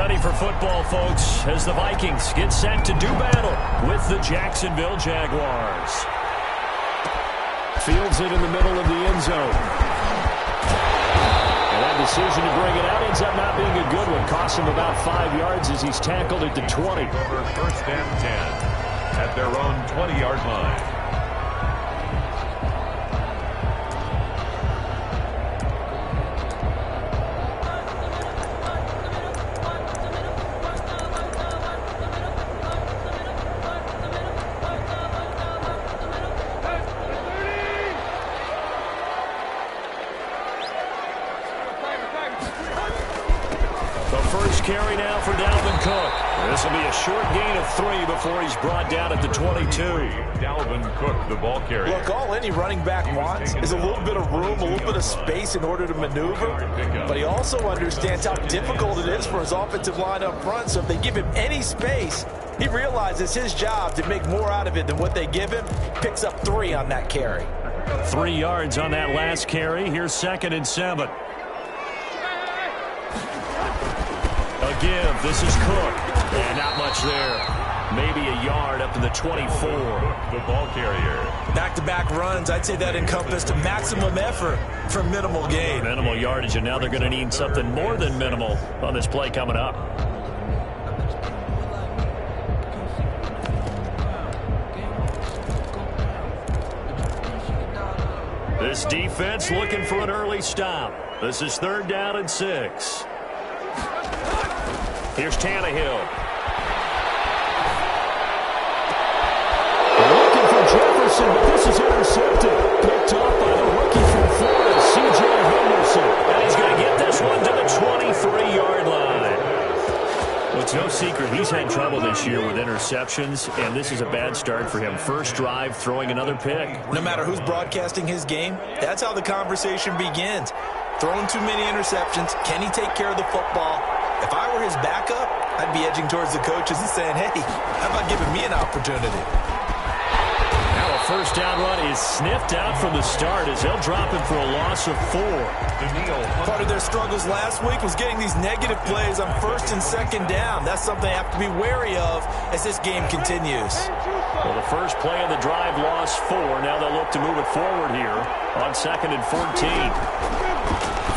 Ready for football, folks, as the Vikings get set to do battle with the Jacksonville Jaguars. Fields it in the middle of the end zone. And that decision to bring it out ends up not being a good one. Costs him about 5 yards as he's tackled at the 20. First and 10 at their own 20-yard line. Carry now for Dalvin Cook. This will be a short gain of 3 before he's brought down at the 22. Dalvin Cook, the ball carrier. Look, all any running back wants is a little bit of room, a little bit of space in order to maneuver. But he also understands how difficult it is for his offensive line up front. So if they give him any space, he realizes his job to make more out of it than what they give him. Picks up 3 on that carry. 3 yards on that last carry. Here's 2nd and 7. Give. This is Cook. And not much there. Maybe a yard up to the 24. The ball carrier. Back-to-back runs, I'd say that encompassed maximum effort for minimal gain. Minimal yardage, and now they're going to need something more than minimal on this play coming up. This defense looking for an early stop. This is 3rd down and 6. Here's Tannehill. Looking for Jefferson, but this is intercepted. Picked off by the rookie from Florida, C.J. Henderson. And he's going to get this one to the 23-yard line. Well, it's no secret he's had trouble this year with interceptions, and this is a bad start for him. First drive, throwing another pick. No matter who's broadcasting his game, that's how the conversation begins. Throwing too many interceptions. Can he take care of the football? If I were his backup, I'd be edging towards the coaches and saying, hey, how about giving me an opportunity? Now a first down run is sniffed out from the start as they'll drop him for a loss of 4. Part of their struggles last week was getting these negative plays on 1st and 2nd down. That's something they have to be wary of as this game continues. Well, the first play of the drive lost 4. Now they'll look to move it forward here on 2nd and 14.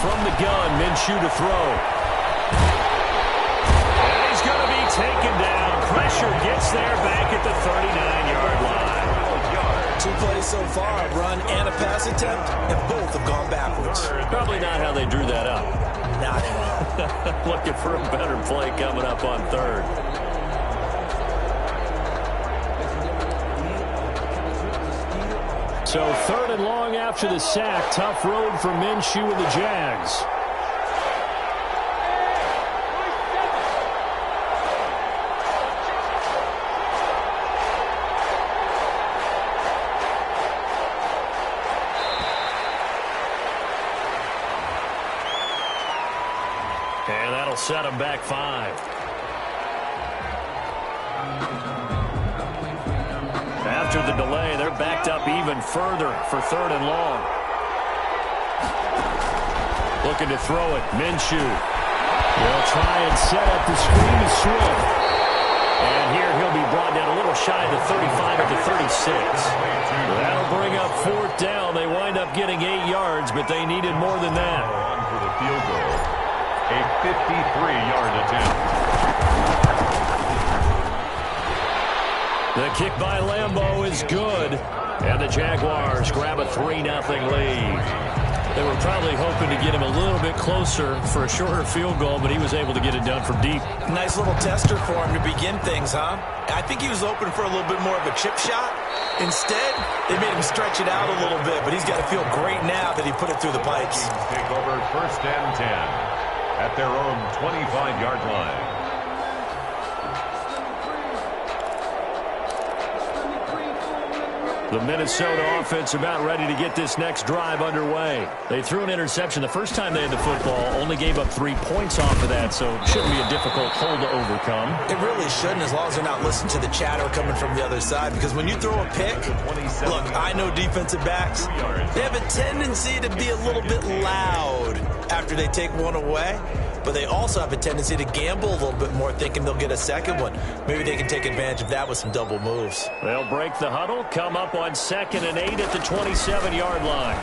From the gun, Minshew to throw. Taken down. Pressure gets there back at the 39-yard line. 2 plays so far, a run and a pass attempt, and both have gone backwards. Probably not how they drew that up. Not. Looking for a better play coming up on 3rd. So 3rd and long after the sack. Tough road for Minshew and the Jags. And that'll set them back 5. After the delay, they're backed up even further for 3rd and long. Looking to throw it. Minshew. They'll try and set up the screen to Swift. And here he'll be brought down a little shy of the 35 at the 36. That'll bring up 4th down. They wind up getting 8 yards, but they needed more than that. On for the field goal. A 53-yard attempt. The kick by Lambeau is good. And the Jaguars grab a 3-0 lead. They were probably hoping to get him a little bit closer for a shorter field goal, but he was able to get it done from deep. Nice little tester for him to begin things, huh? I think he was open for a little bit more of a chip shot. Instead, they made him stretch it out a little bit, but he's got to feel great now that he put it through the pipes. Take over 1st and 10. At their own 25-yard line. The Minnesota offense about ready to get this next drive underway. They threw an interception the first time they had the football, only gave up 3 points off of that, so it shouldn't be a difficult hole to overcome. It really shouldn't, as long as they're not listening to the chatter coming from the other side, because when you throw a pick, look, I know defensive backs, they have a tendency to be a little bit loud after they take one away. but they also have a tendency to gamble a little bit more, thinking they'll get a second one. Maybe they can take advantage of that with some double moves. They'll break the huddle, come up on 2nd and 8 at the 27-yard line.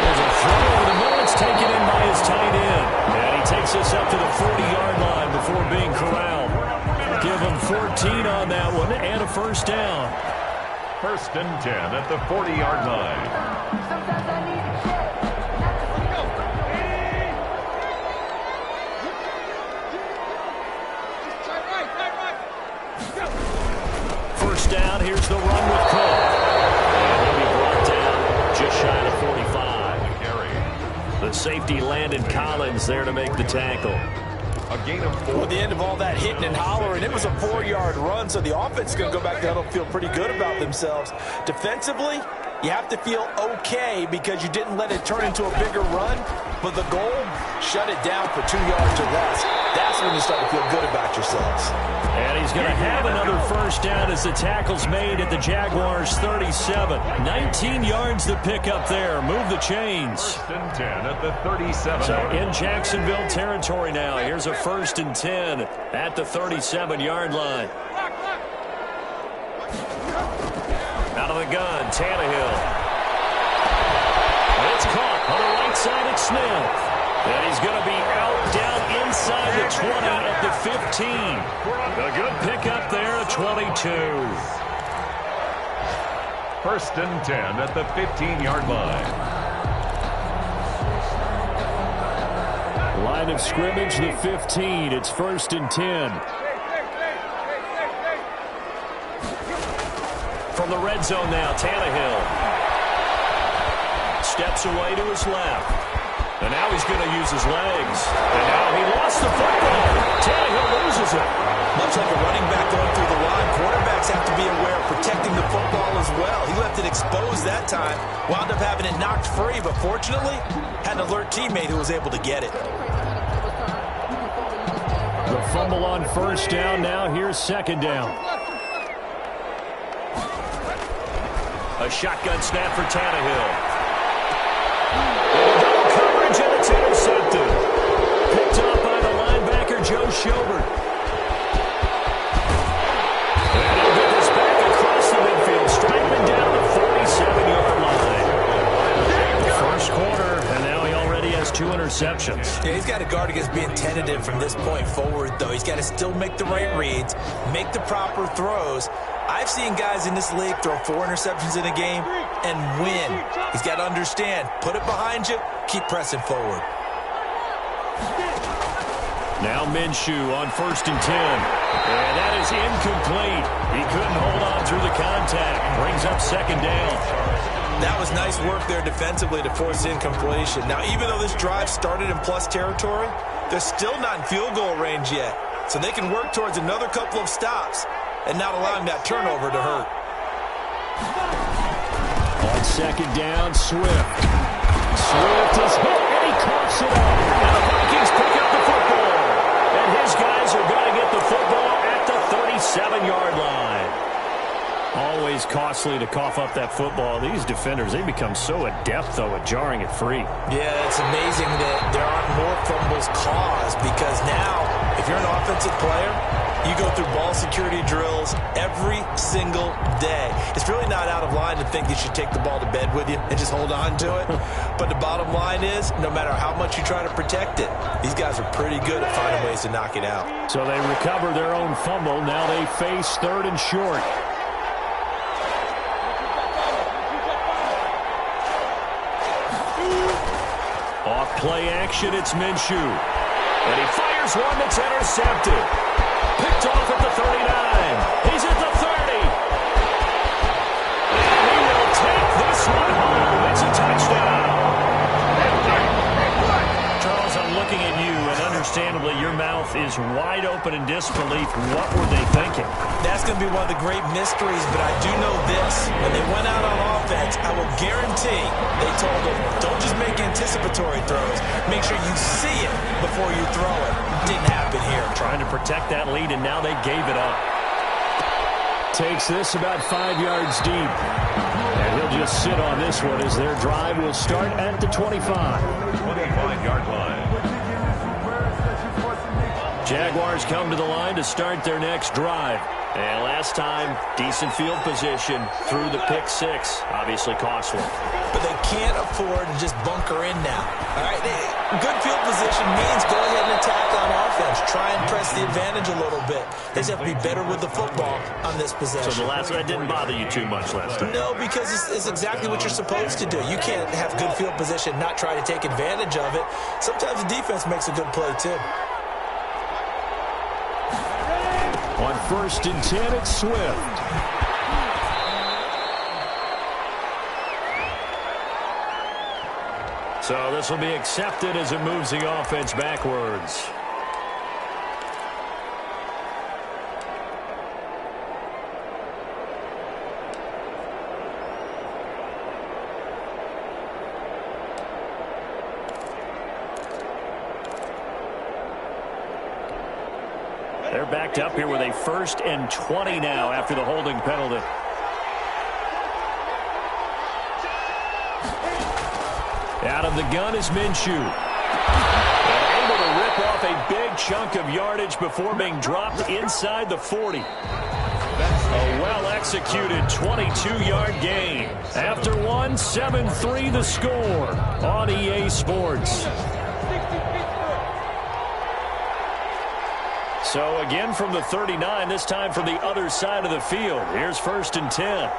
There's a throw over the middle. It's taken in by his tight end. And he takes us up to the 40-yard line before being corralled. Give him 14 on that one and a first down. 1st and 10 at the 40-yard line. First down, here's the run with Cook. And he'll be brought down just shy of 45. The safety Landon Collins there to make the tackle. A gain of 4. At the end of all that hitting and hollering, it was a 4-yard run, so the offense is going to go back down and feel pretty good about themselves. Defensively, you have to feel okay because you didn't let it turn into a bigger run, but the goal, shut it down for 2 yards or less. That's when you start to feel good about yourselves. And he's going to have another first down as the tackle's made at the Jaguars' 37. 19 yards to pick up there. Move the chains. 1st and 10 at the 37. So in Jacksonville territory now. Here's a 1st and 10 at the 37-yard line. Out of the gun, Tannehill. It's caught on the right side at Smith. And he's going to be out down inside the 20 at the 15. A good pickup there at 22. 1st and 10 at the 15-yard line. Line of scrimmage, the 15. It's 1st and 10. From the red zone now, Tannehill. Steps away to his left. And now he's going to use his legs. And now he lost the football. Tannehill loses it. Much like a running back going through the line, quarterbacks have to be aware of protecting the football as well. He left it exposed that time, wound up having it knocked free, but fortunately, had an alert teammate who was able to get it. The fumble on first down now. Here's 2nd down. A shotgun snap for Tannehill. Double coverage, and it's intercepted. Picked up by the linebacker, Joe Schobert. And he'll get this back across the midfield, striking down the 47-yard line. The first quarter, and now he already has 2 interceptions. Yeah, he's got to guard against being tentative from this point forward, though. He's got to still make the right reads, make the proper throws. I've seen guys in this league throw 4 interceptions in a game and win. He's got to understand, put it behind you, keep pressing forward. Now Minshew on 1st and 10. And that is incomplete. He couldn't hold on through the contact. Brings up 2nd down. That was nice work there defensively to force incompletion. Now, even though this drive started in plus territory, they're still not in field goal range yet. So they can work towards another couple of stops and not allowing that turnover to hurt. On 2nd down, Swift. Swift is hit, and he coughs it up. And the Vikings pick up the football. And his guys are going to get the football at the 37-yard line. Always costly to cough up that football. These defenders, they become so adept, though, at jarring it free. Yeah, it's amazing that there aren't more fumbles caused because now, if you're an offensive player, you go through ball security drills every single day. It's really not out of line to think you should take the ball to bed with you and just hold on to it. But the bottom line is, no matter how much you try to protect it, these guys are pretty good at finding ways to knock it out. So they recover their own fumble. Now they face 3rd and short. Off play action, it's Minshew. And he fires one that's intercepted. Picked off at the 39. He's at the 30. And he will take this one home. It's a touchdown. Charles, I'm looking at you, and understandably, your mouth is wide open in disbelief. What were they thinking? That's going to be one of the great mysteries, but I do know this. When they went out on offense, I will guarantee they told them, don't just make anticipatory throws. Make sure you see it before you throw it. Didn't happen here. Trying to protect that lead, and now they gave it up. Takes this about 5 yards deep. And he'll just sit on this one as their drive will start at the 25. 25-yard line. Jaguars come to the line to start their next drive. And last time, decent field position through the pick six. Obviously costly. But they can't afford to just bunker in now. All right, good field position means go ahead and attack on offense. Try and press the advantage a little bit. They just have to be better with the football on this possession. So the last one didn't bother you too much last time? No, because it's exactly what you're supposed to do. You can't have good field position, not try to take advantage of it. Sometimes the defense makes a good play, too. On 1st and 10, it's Swift. So this will be accepted as it moves the offense backwards. They're backed up here with a 1st and 20 now after the holding penalty. Out of the gun is Minshew. And able to rip off a big chunk of yardage before being dropped inside the 40. A well-executed 22-yard gain. After one, 7-3 the score on EA Sports. So again from the 39, this time from the other side of the field. Here's 1st and 10.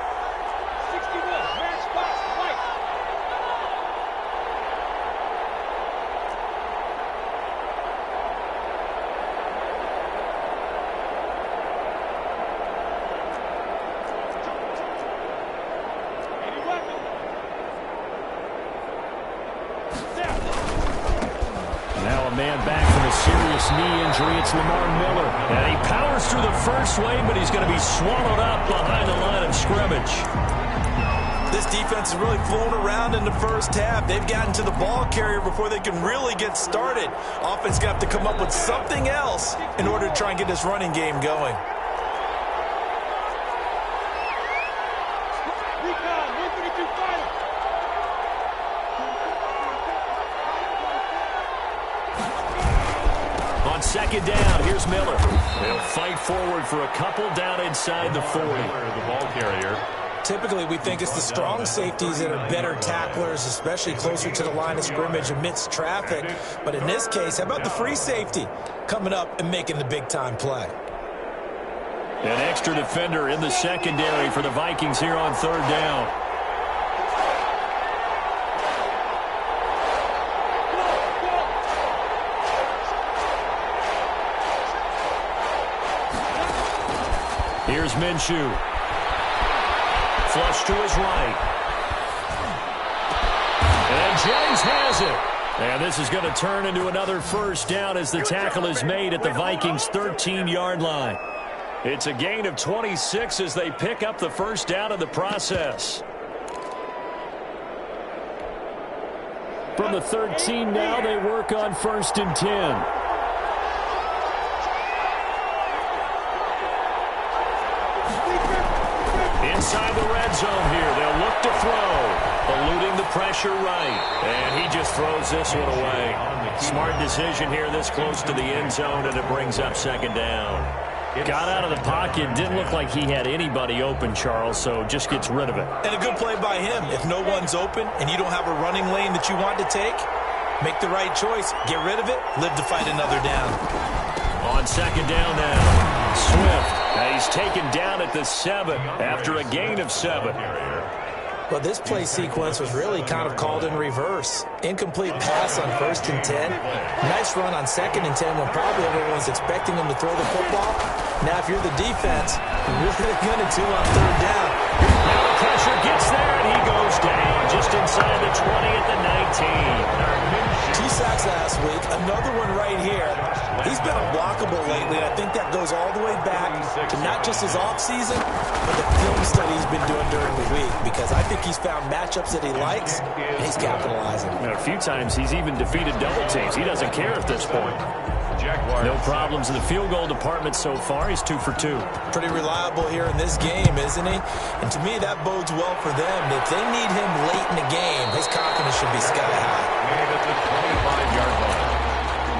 Knee injury, it's Lamar Miller. And he powers through the first wave, but he's going to be swallowed up behind the line of scrimmage. This defense is really flown around in the first half. They've gotten to the ball carrier before they can really get started. Offense going to have to come up with something else in order to try and get this running game going. Second down, here's Miller. They'll fight forward for a couple down inside the 40. The ball carrier. Typically, we think it's the strong safeties that are better tacklers, especially closer to the line of scrimmage amidst traffic. But in this case, how about the free safety coming up and making the big-time play? An extra defender in the secondary for the Vikings here on 3rd down. Here's Minshew. Flush to his right. And Jennings has it. And this is going to turn into another 1st down as the tackle is made at the Vikings' 13-yard line. It's a gain of 26 as they pick up the 1st down in the process. From the 13 now, they work on 1st and 10. Inside the red zone here. They'll look to throw. Eluding the pressure right. And he just throws this one away. Smart decision here this close to the end zone, and it brings up 2nd down. Got out of the pocket. Didn't look like he had anybody open, Charles, so just gets rid of it. And a good play by him. If no one's open and you don't have a running lane that you want to take, make the right choice. Get rid of it. Live to fight another down. On 2nd down now, Swift. He's taken down at the 7 after a gain of 7. Well, this play sequence was really kind of called in reverse. Incomplete pass on 1st and 10. Nice run on 2nd and 10 when probably everyone's expecting him to throw the football. Now, if you're the defense, you're really going to do on 3rd down. Now the pressure gets there, and he goes down just inside the 20 at the 19. 2 sacks last week. Another one right here. He's been unblockable lately, and I think that goes all the way back to not just his offseason, but the film study he's been doing during the week, because I think he's found matchups that he likes, and he's capitalizing. A few times he's even defeated double teams. He doesn't care at this point. No problems in the field goal department so far. He's 2 for 2. Pretty reliable here in this game, isn't he? And to me, that bodes well for them. If they need him late in the game, his confidence should be sky high. At the 25-yard line.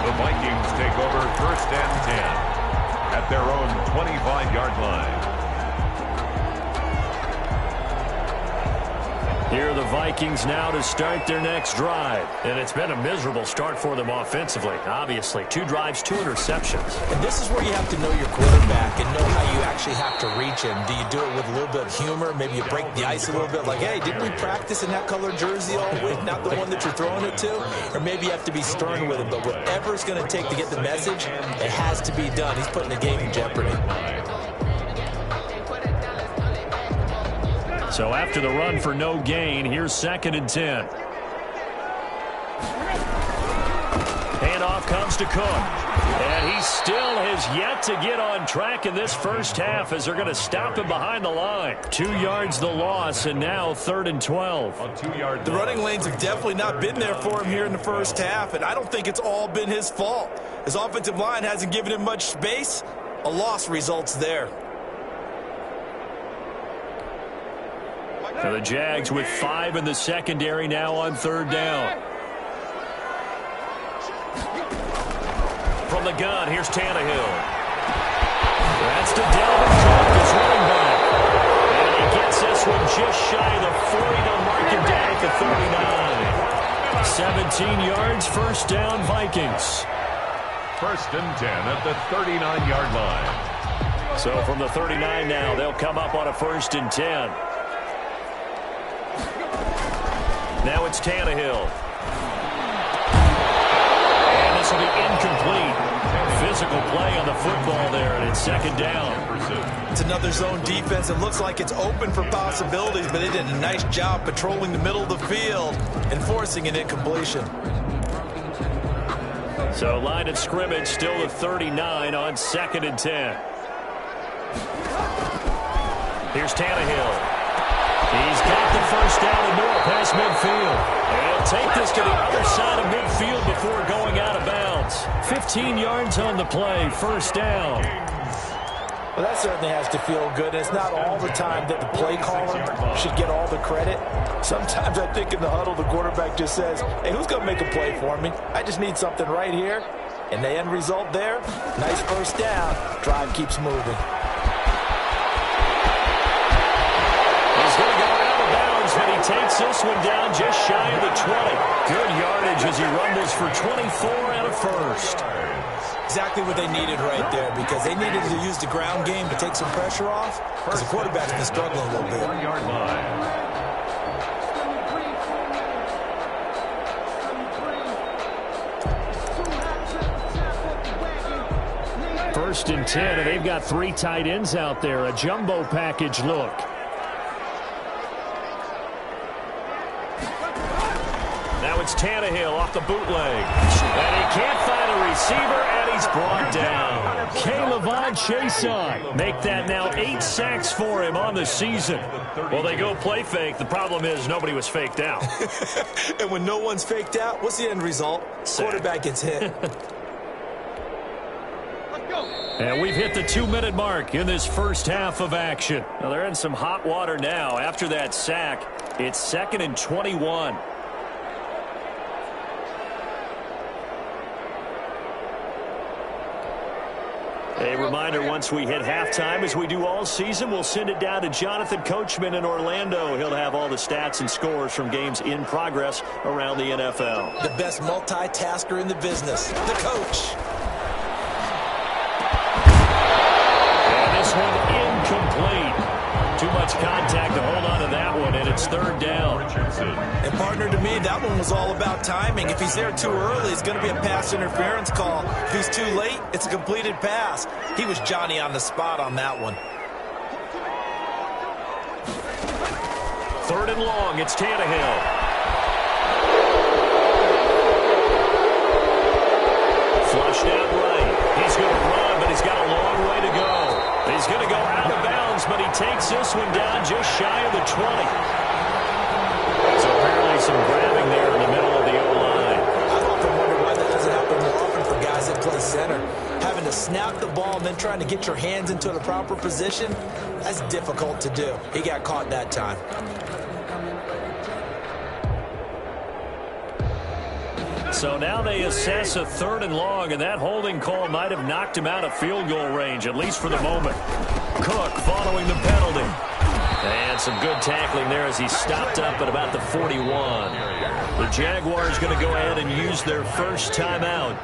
The Vikings take over 1st and at their own 25-yard line. Here are the Vikings now to start their next drive. And it's been a miserable start for them offensively. Obviously, 2 drives, 2 interceptions. And this is where you have to know your quarterback and know how you actually have to reach him. Do you do it with a little bit of humor? Maybe you break the ice a little bit like, hey, didn't we practice in that color jersey all week? Not the one that you're throwing it to? Or maybe you have to be stern with him. But whatever it's going to take to get the message, it has to be done. He's putting the game in jeopardy. So after the run for no gain, here's 2nd and 10. Handoff comes to Cook. And he still has yet to get on track in this first half as they're going to stop him behind the line. 2 yards the loss, and now 3rd and 12. The running lanes have definitely not been there for him here in the first half, and I don't think it's all been his fault. His offensive line hasn't given him much space. A loss results there. So the Jags with 5 in the secondary now on 3rd down. From the gun, here's Tannehill. That's to Dalvin Cook, his running back. And he gets this one just shy of the 40 to mark him down at the 39. 17 yards, 1st down, Vikings. 1st and 10 at the 39-yard line. So from the 39 now, they'll come up on a 1st and 10. Now it's Tannehill. And this will be incomplete. Physical play on the football there, and it's 2nd down. It's another zone defense. It looks like it's open for possibilities, but they did a nice job patrolling the middle of the field and forcing an incompletion. So line of scrimmage still the 39 on 2nd and 10. Here's Tannehill. He's got the 1st down and more past midfield. And he'll take this to the other side of midfield before going out of bounds. 15 yards on the play, 1st down. Well, that certainly has to feel good. It's not all the time that the play caller should get all the credit. Sometimes I think in the huddle, the quarterback just says, hey, who's going to make a play for me? I just need something right here. And the end result there, nice 1st down. Drive keeps moving. But he takes this one down just shy of the 20. Good yardage as he rumbles for 24 and a 1st. Exactly what they needed right there, because they needed to use the ground game to take some pressure off, because the quarterback's been struggling a little bit. 1-yard line. First and 10, and they've got 3 tight ends out there. A jumbo package look. Now it's Tannehill off the bootleg. And he can't find a receiver, and he's brought down. K'Lavon Chaisson. Make that now 8 sacks for him on the season. Well, they go play fake. The problem is nobody was faked out. And when no one's faked out, what's the end result? Quarterback gets hit. And we've hit the 2-minute mark in this first half of action. Now they're in some hot water now. After that sack, it's 2nd and 21. A reminder, once we hit halftime, as we do all season, we'll send it down to Jonathan Coachman in Orlando. He'll have all the stats and scores from games in progress around the NFL. The best multitasker in the business, the coach. And this one incomplete. Too much contact to hold on to that one, and it's 3rd down. And partner, to me, that one was all about timing. If he's there too early, it's going to be a pass interference call. If he's too late, it's a completed pass. He was Johnny on the spot on that one. 3rd and long, it's Tannehill. Flushed out right. He's going to run, but he's got a long way to go. He's going to go out of bounds, but he takes this one down just shy of the 20. So apparently some grabbing there in the middle of the O-line. I've often wondered why that doesn't happen more often for guys that play center. Having to snap the ball and then trying to get your hands into the proper position, that's difficult to do. He got caught that time. So now they assess a 3rd and long, and that holding call might have knocked him out of field goal range, at least for the moment. Cook following the penalty. And some good tackling there as he stopped up at about the 41. The Jaguars going to go ahead and use their first timeout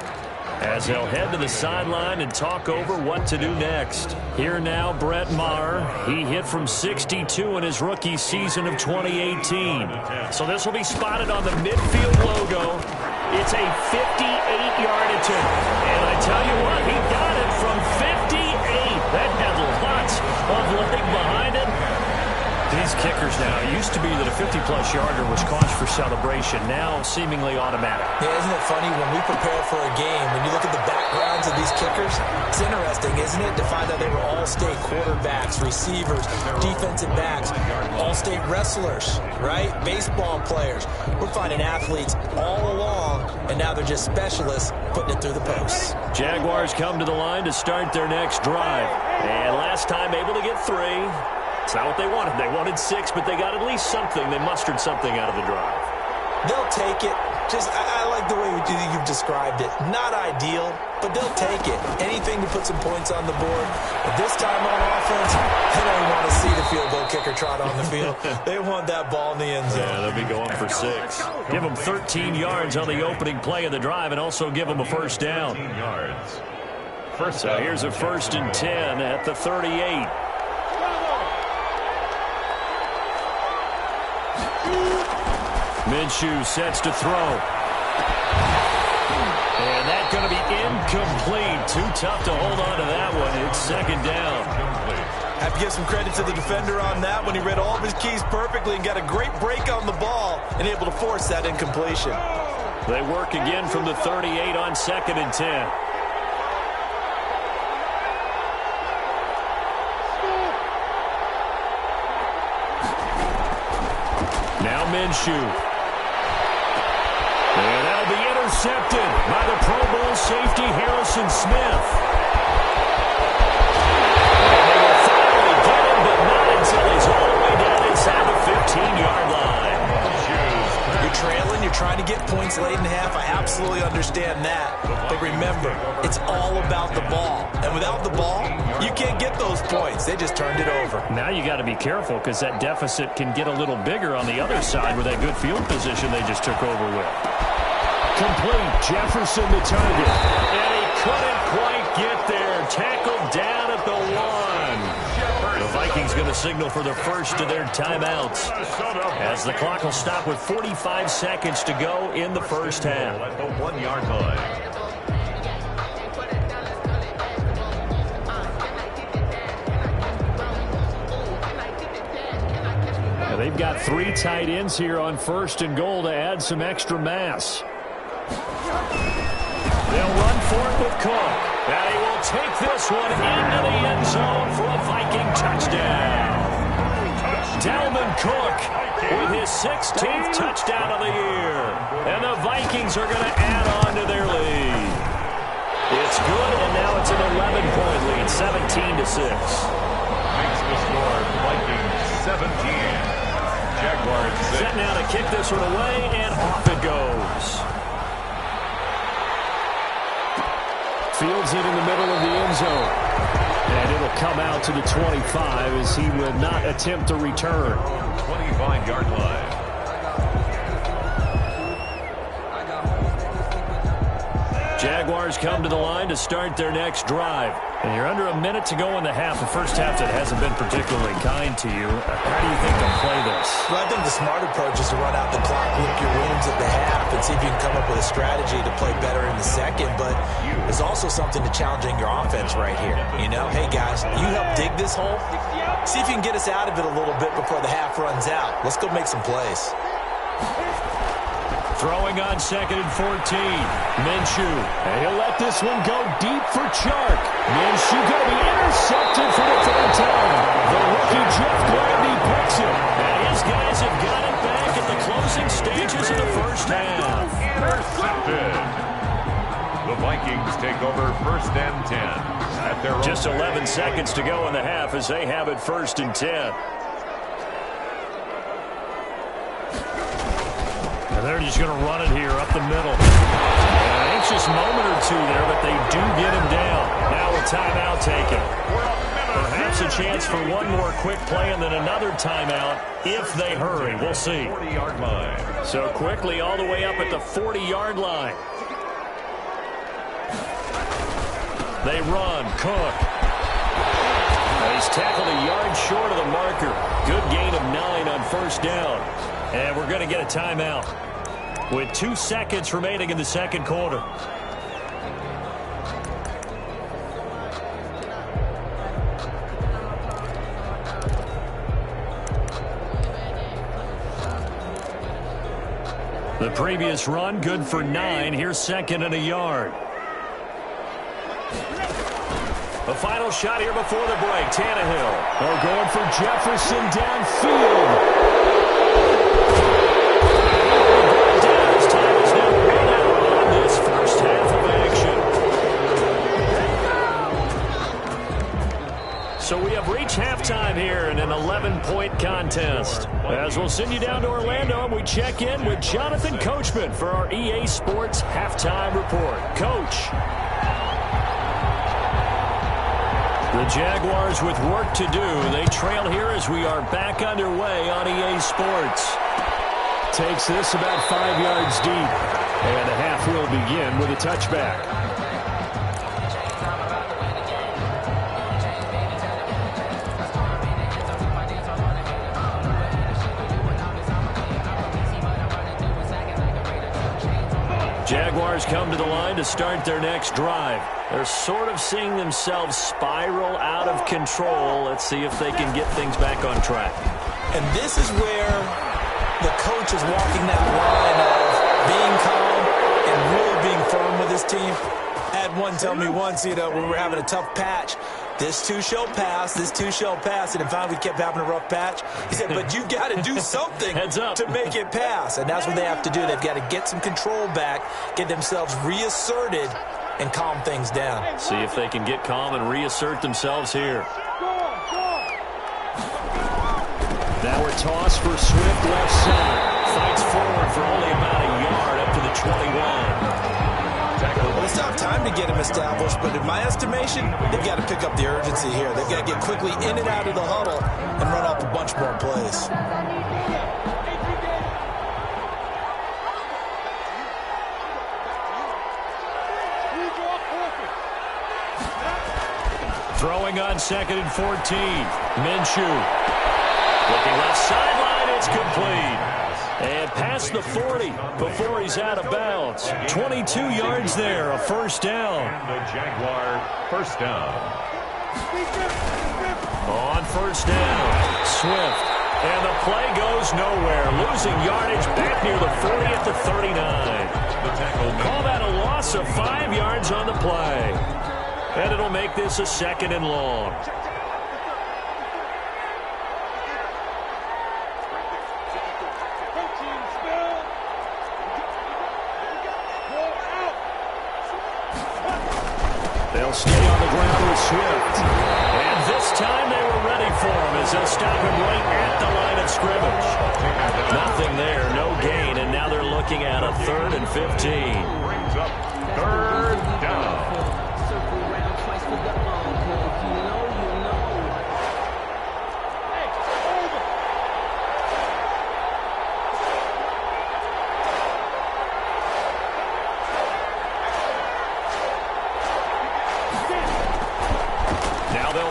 as they'll head to the sideline and talk over what to do next. Here now, Brett Maher. He hit from 62 in his rookie season of 2018. So this will be spotted on the midfield logo. It's a 58-yard attempt. And I tell you what, he got it from 58. That had lots of leg behind it. These kickers now, it used to be that a 50-plus yarder was cause for celebration. Now seemingly automatic. Yeah, isn't it funny when we prepare for a game, when you look at the backgrounds of these kickers, it's interesting, isn't it, to find out they were all-state quarterbacks, receivers, defensive backs, all-state wrestlers, right? Baseball players. We're finding athletes all along, and now they're just specialists putting it through the posts. Jaguars come to the line to start their next drive. And last time able to get 3. It's not what they wanted. They wanted 6, but they got at least something. They mustered something out of the drive. They'll take it. I like the way you've described it. Not ideal, but they'll take it. Anything to put some points on the board. But this time on offense, they don't want to see the field goal kicker trot on the field. They want that ball in the end zone. Yeah, they'll be going for 6. Give them 13 yards on the opening play of the drive and also give them a first down. So here's a 1st and 10 at the 38. Minshew sets to throw. And that's going to be incomplete. Too tough to hold on to that one. It's 2nd down. Have to give some credit to the defender on that when he read all of his keys perfectly and got a great break on the ball and able to force that incompletion. They work again from the 38 on 2nd and 10. Now Minshew. And that'll be intercepted by the Pro Bowl safety Harrison Smith. And they will finally get him, but not until he's all the way down inside the 15-yard line. You're trailing, you're trying to get points late in half. I absolutely understand that. But remember, it's all about the ball. And without the ball, you can't get those points. They just turned it over. Now you got to be careful because that deficit can get a little bigger on the other side with that good field position they just took over with. Complete. Jefferson the target. And he couldn't quite get there. Tackled down at the 1. The Vikings going to signal for the first of their timeouts as the clock will stop with 45 seconds to go in the first half. At the 1-yard line. They've got 3 tight ends here on 1st and goal to add some extra mass. They'll run for it with Cook. And he will take this one into the end zone for a Viking touchdown. Dalvin Cook with his 16th touchdown of the year. And the Vikings are going to add on to their lead. It's good, and now it's an 11-point lead, 17-6. Makes the score Vikings 17. Jaguars 6. Set now to kick this one away, and off it goes. Fields it in the middle of the end zone. And it'll come out to the 25 as he will not attempt to return. 25-yard line. Jaguars come to the line to start their next drive. And you're under a minute to go in the half. The first half that hasn't been particularly kind to you. How do you think they'll play this? Well, I think the smart approach is to run out the clock, lick your wounds at the half, and see if you can come up with a strategy to play better in the second. But there's also something to challenging your offense right here. You know, hey, guys, you help dig this hole. See if you can get us out of it a little bit before the half runs out. Let's go make some plays. Throwing on 2nd and 14. Minshew. And he'll let this one go deep for Chark. Minshew going to be intercepted for the 3rd time. The rookie Jeff Gladney picks it. And his guys have got it back at the closing stages of the first half. Intercepted. The Vikings take over 1st and 10. At their Just 11 seconds to go in the half as they have it 1st and 10. They're just going to run it here up the middle. An anxious moment or two there, but they do get him down. Now a timeout taken. Perhaps a chance for one more quick play and then another timeout if they hurry. We'll see. 40-yard line. So quickly all the way up at the 40-yard line. They run. Cook. He's tackled a yard short of the marker. Good gain of 9 on first down. And we're going to get a timeout with 2 seconds remaining in the second quarter. The previous run, good for 9. Here's second and a yard. The final shot here before the break. Tannehill. They're going for Jefferson downfield. His time is now run out on this first half of action. So we have reached halftime here in an 11-point contest. As we'll send you down to Orlando, and we check in with Jonathan Coachman for our EA Sports Halftime Report. Coach. The Jaguars with work to do. They trail here as we are back underway on EA Sports. Takes this about 5 yards deep. And a half will begin with a touchback. Jaguars come to the line to start their next drive. They're sort of seeing themselves spiral out of control. Let's see if they can get things back on track. And this is where the coach is walking that line of being calm and really being firm with his team. I had one tell me once, when we were having a tough patch, this too shall pass, this too shall pass, and in fact we kept having a rough patch. He said, but you've got to do something to make it pass, and that's what they have to do. They've got to get some control back, get themselves reasserted, and calm things down. See if they can get calm and reassert themselves here. Now we're tossed for Swift left center. Fights forward for only about a yard up to the 21. Well, it's not time to get him established, but in my estimation, they've got to pick up the urgency here. They've got to get quickly in and out of the huddle and run up a bunch more plays. Throwing on 2nd and 14. Minshew. Looking left sideline, it's complete. And past the 40 before he's out of bounds. 22 yards there, a first down. And the Jaguar first down. On first down, Swift. And the play goes nowhere. Losing yardage back near the 40 at the 39. Call that a loss of 5 yards on the play. And it'll make this a 2nd and long. They'll stay on the ground with Swift. And this time they were ready for him as they'll stop him right at the line of scrimmage. Nothing there, no gain, and now they're looking at a 3rd and 15. Brings up 3rd down.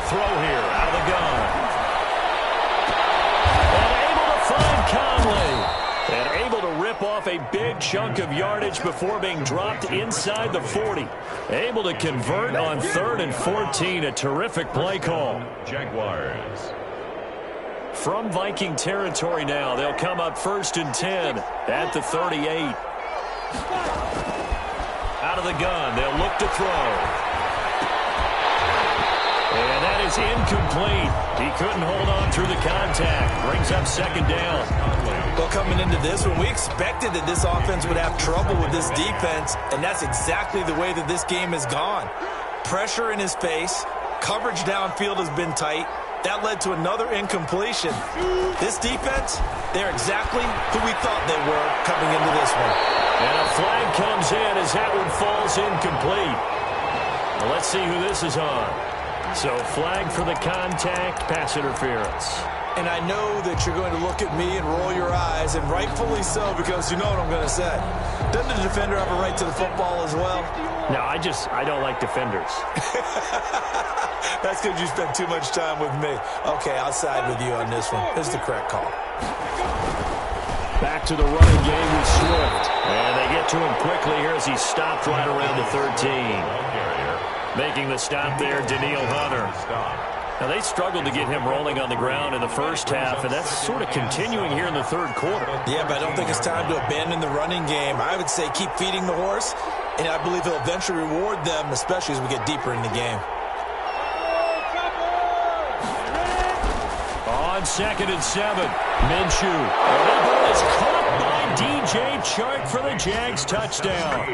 Throw here, out of the gun. And able to find Conley. And able to rip off a big chunk of yardage before being dropped inside the 40. Able to convert on 3rd and 14. A terrific play call. Jaguars. From Viking territory now, they'll come up 1st and 10 at the 38. Out of the gun, they'll look to throw. And that is incomplete. He couldn't hold on through the contact. Brings up 2nd down. Well, coming into this one, we expected that this offense would have trouble with this defense, and that's exactly the way that this game has gone. Pressure in his face. Coverage downfield has been tight. That led to another incompletion. This defense, they're exactly who we thought they were coming into this one. And a flag comes in as that one falls incomplete. Well, let's see who this is on. So flag for the contact, pass interference. And I know that you're going to look at me and roll your eyes, and rightfully so, because you know what I'm going to say. Doesn't the defender have a right to the football as well? No, I don't like defenders. That's because you spend too much time with me. Okay, I'll side with you on this one. This is the correct call. Back to the running game with Swift. And they get to him quickly here as he stopped right around the 13. Making the stop there, Daniil Hunter. Now, they struggled to get him rolling on the ground in the first half, and that's sort of continuing here in the third quarter. Yeah, but I don't think it's time to abandon the running game. I would say keep feeding the horse, and I believe he'll eventually reward them, especially as we get deeper in the game. On 2nd and 7, Minshew. And that ball is caught by DJ Chark for the Jags touchdown.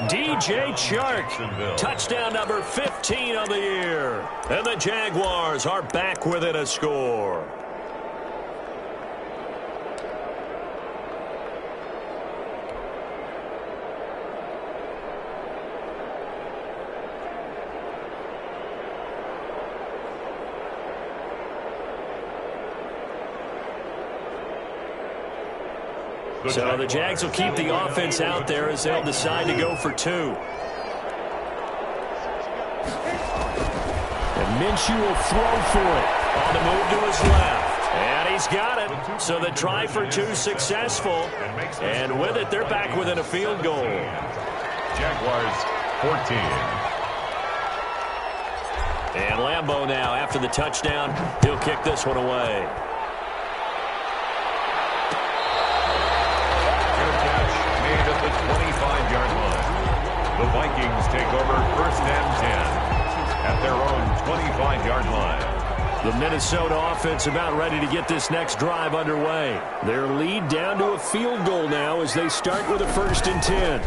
DJ Chark, touchdown number 15 of the year. And the Jaguars are back within a score. So the Jags will keep the offense out there as they'll decide to go for 2. And Minshew will throw for it. On the move to his left. And he's got it. So the try for 2 successful. And with it, they're back within a field goal. Jaguars 14. And Lambeau now, after the touchdown, he'll kick this one away. At the 25-yard line. The Vikings take over 1st and 10 at their own 25-yard line. The Minnesota offense about ready to get this next drive underway. Their lead down to a field goal now as they start with a 1st and 10.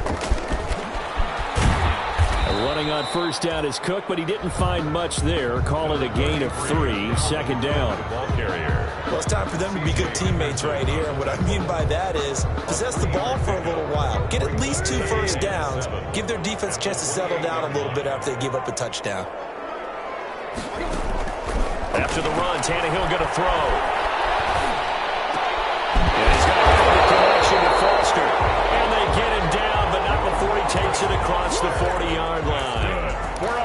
Running on 1st down is Cook, but he didn't find much there. Call it a gain of 3, 2nd down. Ball carrier. Well, it's time for them to be good teammates right here. And what I mean by that is possess the ball for a little while. Get at least 2 first downs. Give their defense a chance to settle down a little bit after they give up a touchdown. After the run, Tannehill going to throw. And he's got a good connection to Foster. And they get him down, but not before he takes it across the 40-yard line.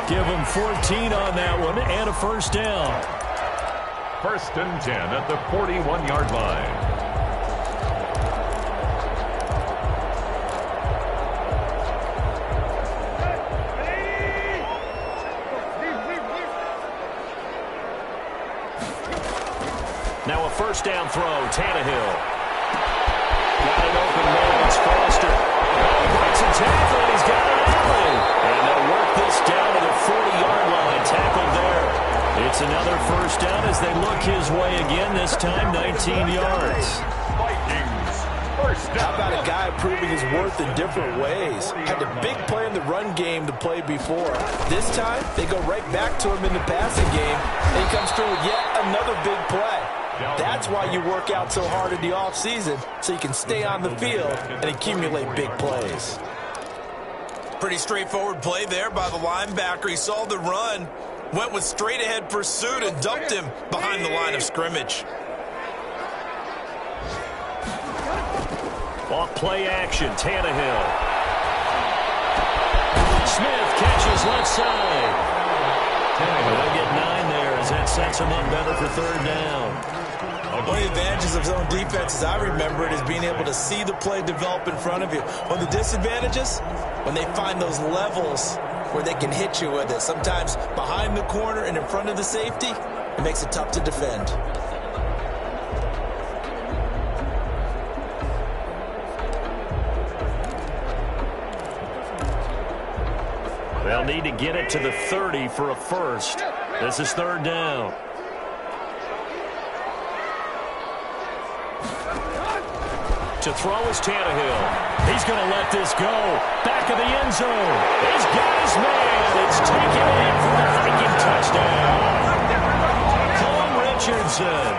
Give him 14 on that one and a 1st down. 1st and 10 at the 41-yard line. Now a 1st down throw, Tannehill. Got an open man, it's Foster. Oh, breaks a tackle, and he's got an alley. And they'll work this down to the 40-yard line, tackled there. It's another 1st down as they look his way again, this time 19 yards. Vikings, 1st down. How about a guy proving his worth in different ways? Had a big play in the run game to play before. This time, they go right back to him in the passing game, and he comes through with yet another big play. That's why you work out so hard in the offseason, so you can stay on the field and accumulate big plays. Pretty straightforward play there by the linebacker. He saw the run, went with straight-ahead pursuit, and dumped him behind the line of scrimmage. Off play action, Tannehill. Smith catches left side. They'll get 9 there as that sets him up better for 3rd down. One of the advantages of zone defense, as I remember it, is being able to see the play develop in front of you. One of the disadvantages, when they find those levels where they can hit you with it, sometimes behind the corner and in front of the safety, it makes it tough to defend. They'll need to get it to the 30 for a 1st. This is 3rd down. To throw is Tannehill. He's going to let this go. Back of the end zone. He's got his man. It's taken in for the Viking touchdown. Richardson.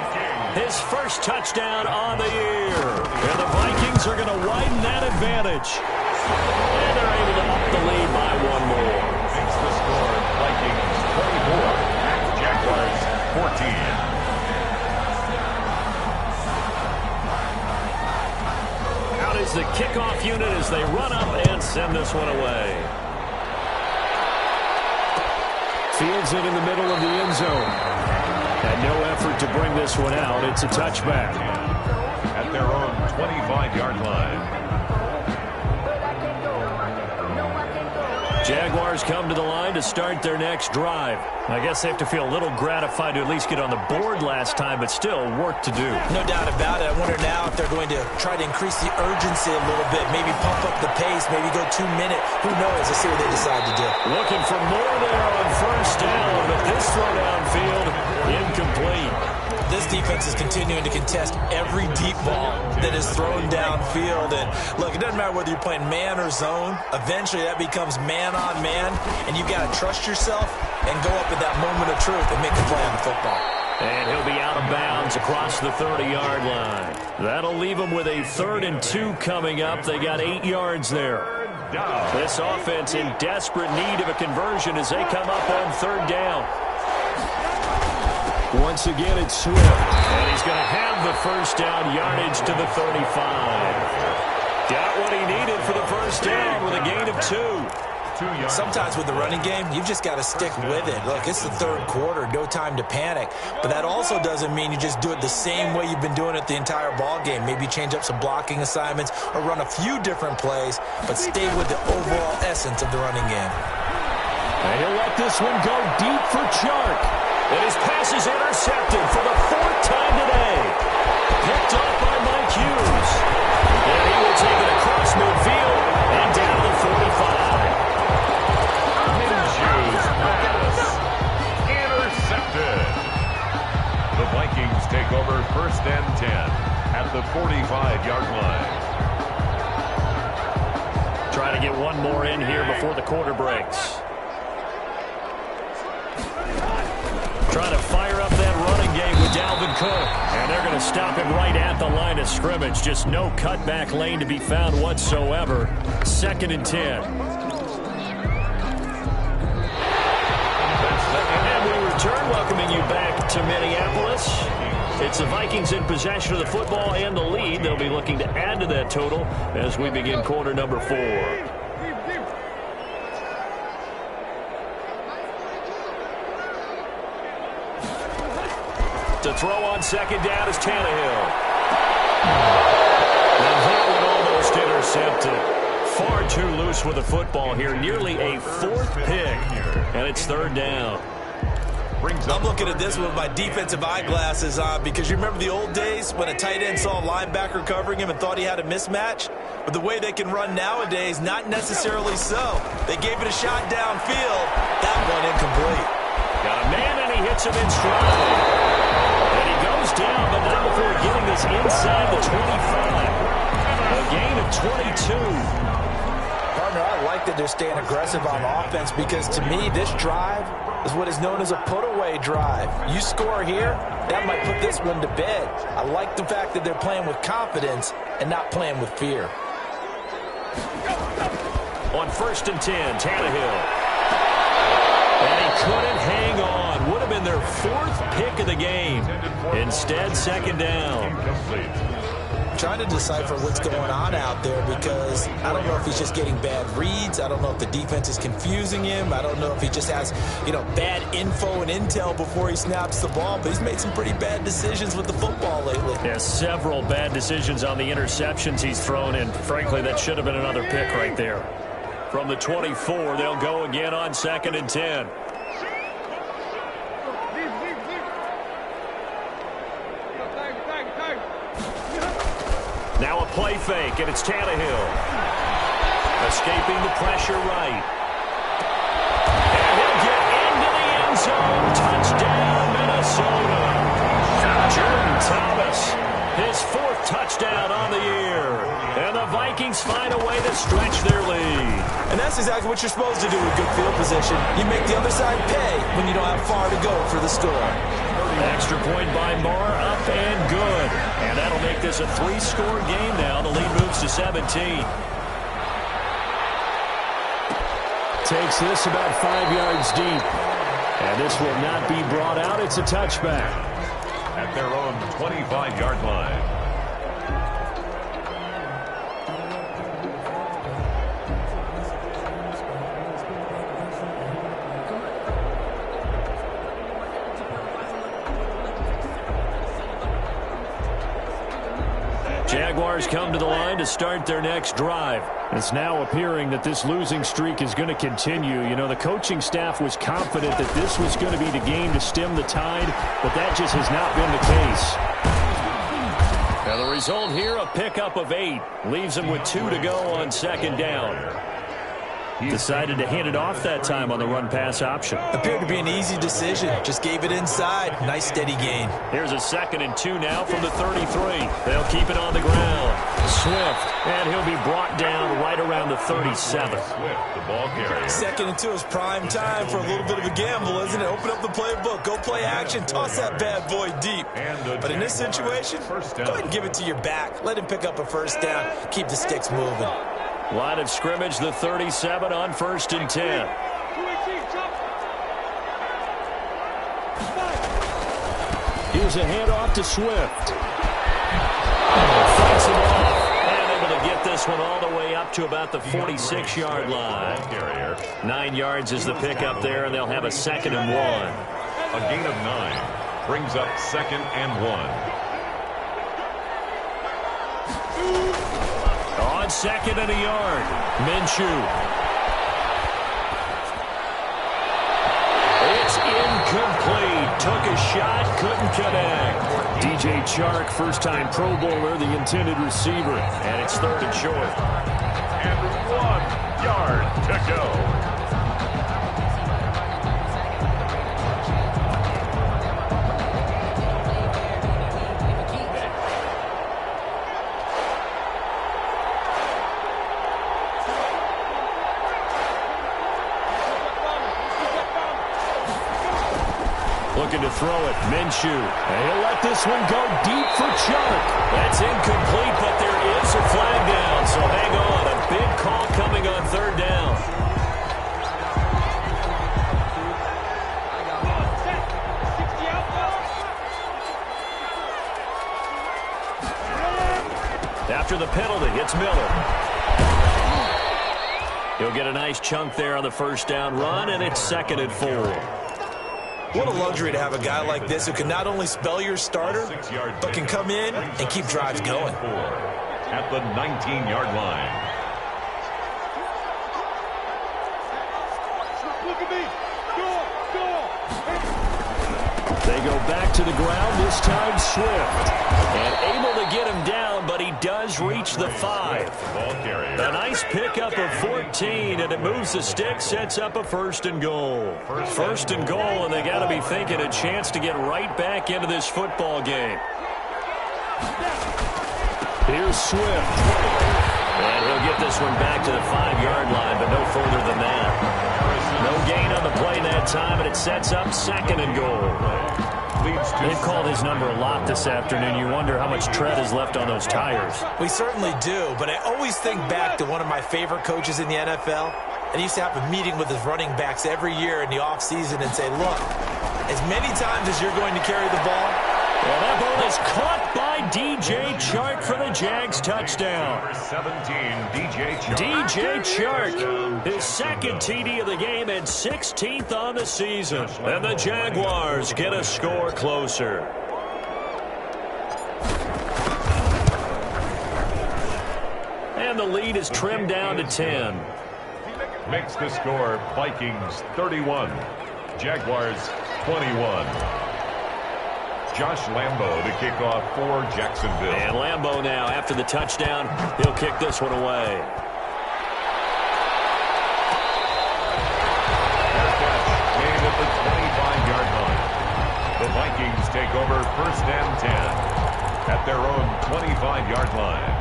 His first touchdown on the year. And the Vikings are going to widen that advantage. And they're able to up the lead by one more. Makes the score Vikings 24, Jaguars 14. Out is the kickoff unit as they run up and send this one away. Fields it in the middle of the end zone. And no effort to bring this one out. It's a touchback. At their own 25-yard line. Jaguars come to the line to start their next drive. I guess they have to feel a little gratified to at least get on the board last time, but still work to do. No doubt about it. I wonder now if they're going to try to increase the urgency a little bit, maybe pump up the pace, maybe go 2 minutes. Who knows? Let's see what they decide to do. Looking for more there on first down, but this throw downfield, incomplete. This defense is continuing to contest every deep ball that is thrown downfield. And look, it doesn't matter whether you're playing man or zone. Eventually, that becomes man on man, and you got to trust yourself and go up at that moment of truth and make a play on the football. And he'll be out of bounds across the 30-yard line. That'll leave them with a 3rd and 2 coming up. They got 8 yards there. This offense in desperate need of a conversion as they come up on 3rd down. Once again, it's Swift. And he's going to have the first down yardage to the 35. Got what he needed for the first down with a gain of 2. Sometimes with the running game, you've just got to stick with it. Look, it's the 3rd quarter, no time to panic. But that also doesn't mean you just do it the same way you've been doing it the entire ball game. Maybe change up some blocking assignments or run a few different plays, but stay with the overall essence of the running game. And he'll let this one go deep for Chark. And his pass is intercepted for the 4th time today. Picked up by Mike Hughes. And he will take it across midfield and down the 45. Intercepted. The Vikings take over 1st and 10 at the 45-yard line. Trying to get one more in here before the quarter breaks. Trying to fire up that running game with Dalvin Cook. And they're going to stop him right at the line of scrimmage. Just no cutback lane to be found whatsoever. 2nd and 10. And we return, welcoming you back to Minneapolis. It's the Vikings in possession of the football and the lead. They'll be looking to add to that total as we begin quarter number 4. To throw on 2nd down is Tannehill. And that one almost intercepted. Far too loose with the football here. Nearly a 4th pick. And it's 3rd down. I'm looking at this with my defensive eyeglasses on because you remember the old days when a tight end saw a linebacker covering him and thought he had a mismatch? But the way they can run nowadays, not necessarily so. They gave it a shot downfield. That one incomplete. Got a man and he hits him in stride. And he goes down, but not before getting this inside the 25. A gain of 22. Partner, I like that they're staying aggressive on offense because to me, this drive is what is known as a put-away drive. You score here, that might put this one to bed. I like the fact that they're playing with confidence and not playing with fear. On 1st and 10, Tannehill. And he couldn't hang on. Would have been their 4th pick of the game. Instead, 2nd down. Trying to decipher what's going on out there because I don't know if he's just getting bad reads. I don't know if the defense is confusing him. I don't know if he just has, bad info and intel before he snaps the ball. But he's made some pretty bad decisions with the football lately. Yeah, several bad decisions on the interceptions he's thrown in. Frankly, that should have been another pick right there. From the 24, they'll go again on 2nd and 10. Now a play fake, and it's Tannehill. Escaping the pressure right. And he'll get into the end zone. Touchdown, Minnesota. Jordan Thomas, his 4th touchdown on the year. And the Vikings find a way to stretch their lead. And that's That's exactly what you're supposed to do with good field position. You make the other side pay when you don't have far to go for the score. Extra point by Marr, up and good. And that'll make this a 3-score game now. The lead moves to 17. Takes this about 5 yards deep. And this will not be brought out. It's a touchback. At their own 25-yard line. Jaguars come to the line to start their next drive. It's now appearing that this losing streak is going to continue. You know, the coaching staff was confident that this was going to be the game to stem the tide, but that just has not been the case. Now the result here, a pickup of 8. Leaves them with 2 to go on second down. Decided to hand it off that time on the run-pass option. Appeared to be an easy decision. Just gave it inside. Nice steady gain. Here's a 2nd and 2 now from the 33. They'll keep it on the ground. Swift, and he'll be brought down right around the 37. Swift, the ball carrier. 2nd and 2 is prime time for a little bit of a gamble, isn't it? Open up the playbook. Go play action. Toss that bad boy deep. But in this situation, go ahead and give it to your back. Let him pick up a first down. Keep the sticks moving. Line of scrimmage, the 37 on 1st and 10. Here's a handoff to Swift. Fights him off. And able to get this one all the way up to about the 46-yard line. 9 yards is the pickup there, and they'll have a 2nd and 1. A gain of 9 brings up 2nd and 1. On 2nd and a yard, Minshew. It's incomplete. Took a shot, couldn't connect. DJ Chark, first-time Pro Bowler, the intended receiver. And it's 3rd and short. And 1 yard to go. Looking to throw it, Minshew. And he'll let this one go deep for Chark. That's incomplete, but there is a flag down, so hang on. A big call coming on 3rd down. After the penalty, it's Miller. He'll get a nice chunk there on the first down run, and it's 2nd and 4. What a luxury to have a guy like this who can not only spell your starter, but can come in and keep drives going. At the 19-yard line. They go back to the ground, this time Swift. And able to get him down, but he does reach the 5. A nice pickup of 14, and it moves the stick, sets up a 1st and goal. 1st and goal, and they got to be thinking a chance to get right back into this football game. Here's Swift. And he'll get this one back to the 5-yard line, but no further than that. No gain on the play that time, and it sets up 2nd and goal. They've called his number a lot this afternoon. You wonder how much tread is left on those tires. We certainly do, but I always think back to one of my favorite coaches in the NFL. And he used to have a meeting with his running backs every year in the offseason and say, look, as many times as you're going to carry the ball. Well, that ball is caught by DJ Chark for the Jags touchdown. Number 17, DJ Chark. DJ Chark, his 2nd TD of the game and 16th on the season. And the Jaguars get a score closer. And the lead is trimmed down to 10. Makes the score Vikings 31, Jaguars 21. Josh Lambo to kick off for Jacksonville. And Lambo now, after the touchdown, he'll kick this one away. Catch made at the 25-yard line. The Vikings take over 1st and 10 at their own 25-yard line.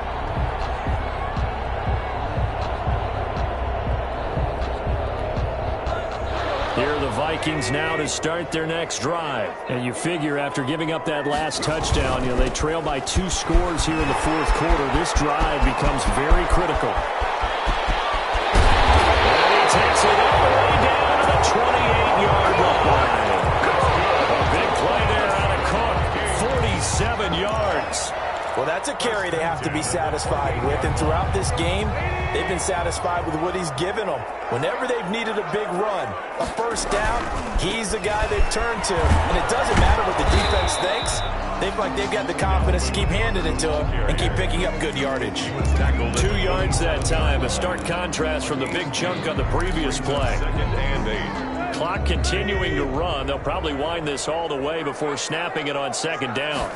Here are the Vikings now to start their next drive. And you figure after giving up that last touchdown, they trail by 2 scores here in the fourth quarter. This drive becomes very critical. And he takes it all the way down to the 28-yard line. A big play there out of Cook. 47 yards. Well, that's a carry they have to be satisfied with. And throughout this game, they've been satisfied with what he's given them. Whenever they've needed a big run, a first down, he's the guy they've turned to. And it doesn't matter what the defense thinks. They've got the confidence to keep handing it to him and keep picking up good yardage. 2 yards that time. A stark contrast from the big chunk on the previous play. Clock continuing to run. They'll probably wind this all the way before snapping it on second down.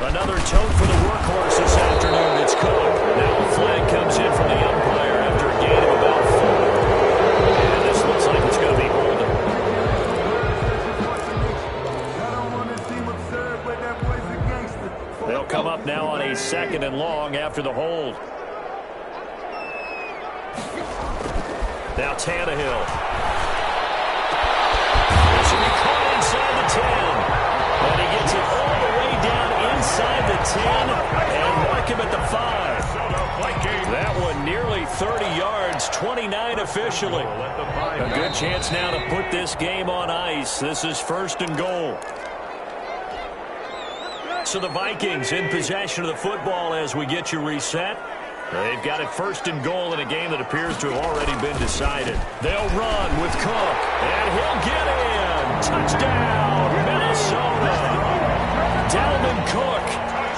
Another tote for the workhorse this afternoon. It's Cook. Now a flag comes in from the umpire after a gain of about 4. And this looks like it's going to be holding. They'll come up now on a 2nd and long after the hold. Now Tannehill. This should be caught inside the 10. And he gets it all the way down inside the 10 and mark him at the 5. That one nearly 30 yards, 29 officially. A good chance now to put this game on ice. This is 1st and goal. So the Vikings in possession of the football as we get you reset. They've got it 1st and goal in a game that appears to have already been decided. They'll run with Cook, and he'll get in. Touchdown, Minnesota. Dalvin Cook,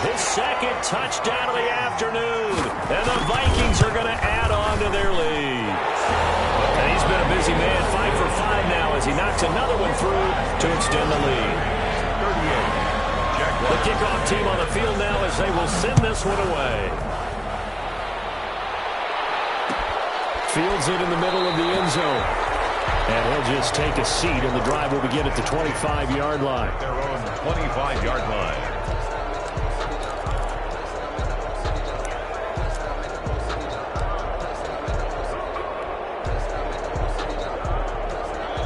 his 2nd touchdown of the afternoon. And the Vikings are going to add on to their lead. And he's been a busy man, 5 for 5 now as he knocks another one through to extend the lead. 38. The kickoff team on the field now as they will send this one away. Fields it in the middle of the end zone. And he'll just take a seat, and the drive will begin at the 25-yard line. Their own 25-yard line.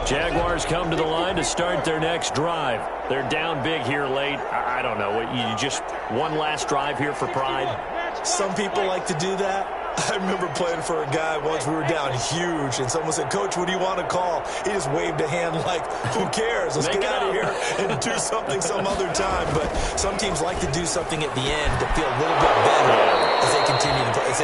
Jaguars come to the line to start their next drive. They're down big here late. I don't know. You just one last drive here for pride? Some people like to do that. I remember playing for a guy once. We were down huge, and someone said, "Coach, what do you want to call?" He just waved a hand like, "Who cares? Let's get out of here and do something some other time." But some teams like to do something at the end to feel a little bit better as they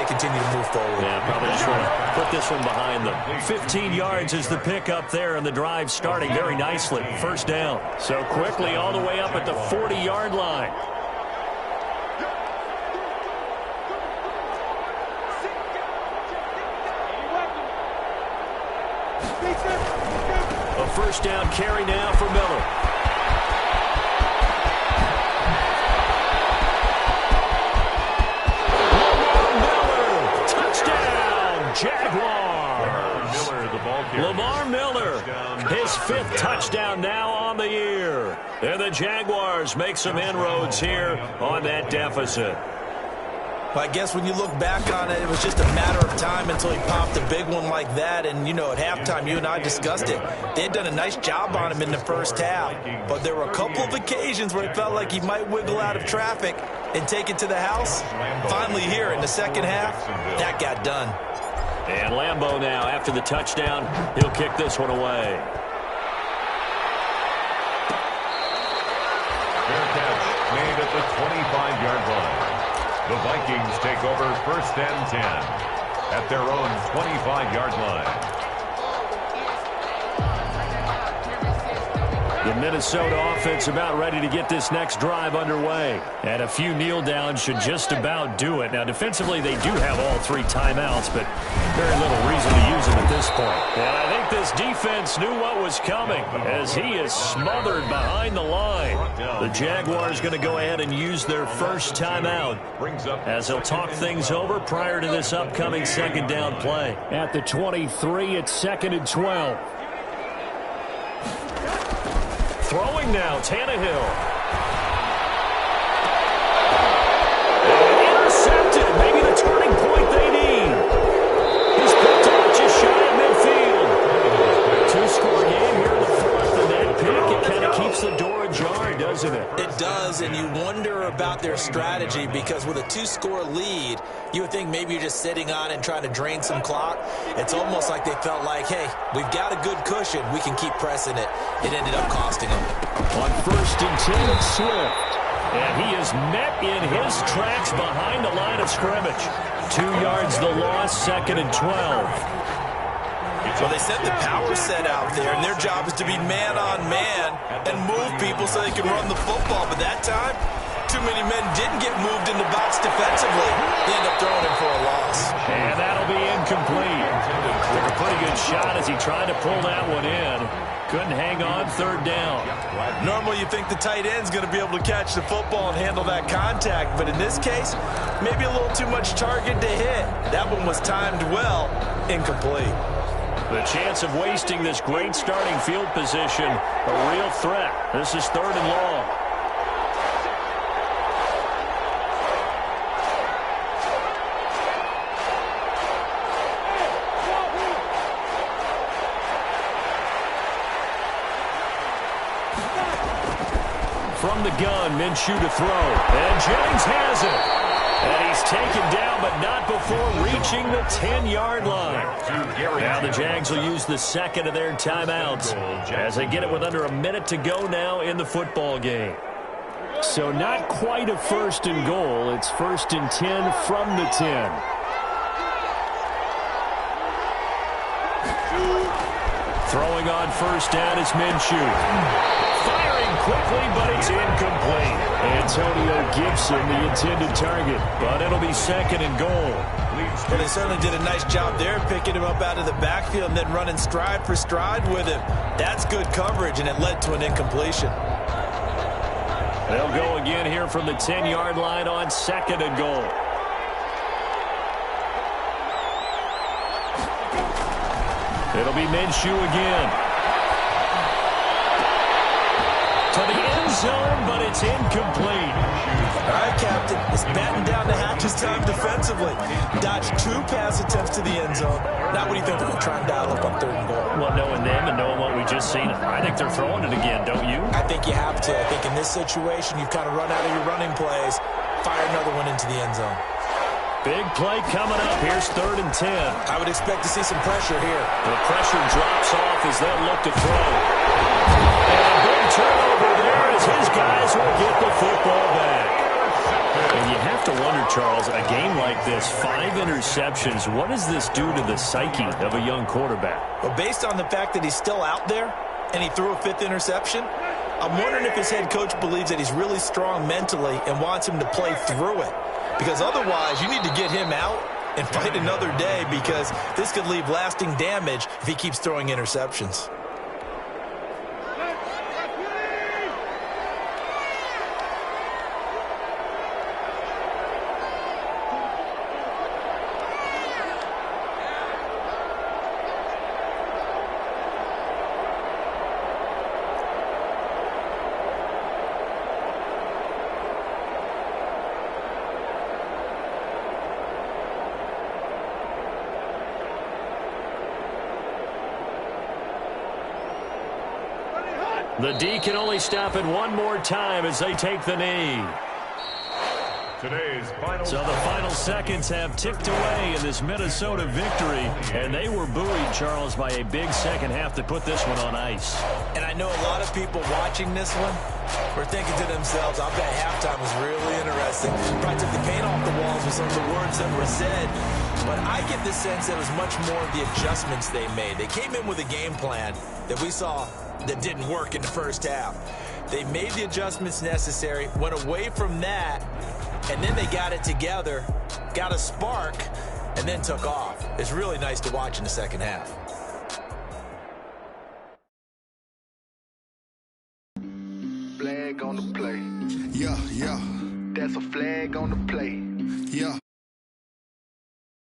continue to move forward. Yeah, probably just want to put this one behind them. 15 yards is the pick up there, and the drive starting very nicely. 1st down. So quickly all the way up at the 40-yard line. A 1st down carry now for Miller. Miller, touchdown, Jaguars. Lamar Miller, his 5th touchdown now on the year. And the Jaguars make some inroads here on that deficit. I guess when you look back on it, it was just a matter of time until he popped a big one like that. And, at halftime, you and I discussed it. They had done a nice job on him in the first half. But there were a couple of occasions where it felt like he might wiggle out of traffic and take it to the house. Finally here in the second half, that got done. And Lambeau now, after the touchdown, he'll kick this one away. Fair catch made at the 25-yard line. The Vikings take over 1st and 10 at their own 25-yard line. The Minnesota offense about ready to get this next drive underway. And a few kneel downs should just about do it. Now, defensively, they do have all 3 timeouts, but very little reason to use them at this point. And I think this defense knew what was coming as he is smothered behind the line. The Jaguars going to go ahead and use their 1st timeout as they'll talk things over prior to this upcoming 2nd down play. At the 23, it's 2nd and 12. Throwing now, Tannehill. And intercepted. Maybe the turning point they need. He's picked up just shy of midfield. 2 score doesn't it? It does, and you wonder about their strategy because with a 2-score lead, you would think maybe you're just sitting on it and trying to drain some clock. It's almost like they felt like, hey, we've got a good cushion. We can keep pressing it. It ended up costing them. On 1st and 10, Swift. And he is met in his tracks behind the line of scrimmage. 2 yards the loss, 2nd and 12. Well, they set the power set out there, and their job is to be man-on-man and move people so they can run the football. But that time, too many men didn't get moved in the box defensively. They end up throwing him for a loss. And that'll be incomplete. Took a pretty good shot as he tried to pull that one in. Couldn't hang on, 3rd down. Normally you think the tight end's going to be able to catch the football and handle that contact, but in this case, maybe a little too much target to hit. That one was timed well, incomplete. The chance of wasting this great starting field position, a real threat. This is 3rd and long. From the gun, Minshew to throw. And Jennings has it. And he's taken down, but not before reaching the 10-yard line. Now the Jags will use the 2nd of their timeouts as they get it with under a minute to go now in the football game. So not quite a 1st and goal. It's 1st and 10 from the 10. Throwing on 1st down is Minshew. Firing quickly, but it's incomplete. Antonio Gibson, the intended target, but it'll be 2nd and goal. Well, they certainly did a nice job there, picking him up out of the backfield and then running stride for stride with him. That's good coverage, and it led to an incompletion. They'll go again here from the 10-yard line on 2nd and goal. It'll be Minshew again. To the end zone, but it's incomplete. All right, Captain. It's batting down the hatches time defensively. Dodged 2 pass attempts to the end zone. Now what do you think they're going to try and dial up on 3rd and goal? Well, knowing them and knowing what we just seen, I think they're throwing it again, don't you? I think you have to. I think in this situation, you've kind of run out of your running plays. Fire another one into the end zone. Big play coming up. Here's 3rd and 10. I would expect to see some pressure here. The pressure drops off as they'll look to throw. And a big turnover there as his guys will get the football back. And you have to wonder, Charles, a game like this, 5 interceptions, what does this do to the psyche of a young quarterback? Well, based on the fact that he's still out there and he threw a 5th interception, I'm wondering if his head coach believes that he's really strong mentally and wants him to play through it. Because otherwise, you need to get him out and fight another day because this could leave lasting damage if he keeps throwing interceptions. The D can only stop it one more time as they take the knee. So the final seconds have ticked away in this Minnesota victory, and they were buoyed, Charles, by a big second half to put this one on ice. And I know a lot of people watching this one were thinking to themselves, I bet halftime was really interesting. Probably took the paint off the walls with some of the words that were said. But I get the sense that it was much more of the adjustments they made. They came in with a game plan that we saw that didn't work in the first half. They made the adjustments necessary, went away from that, and then they got it together, got a spark, and then took off. It's really nice to watch in the second half. Flag on the play. Yeah, yeah. That's a flag on the play. Yeah,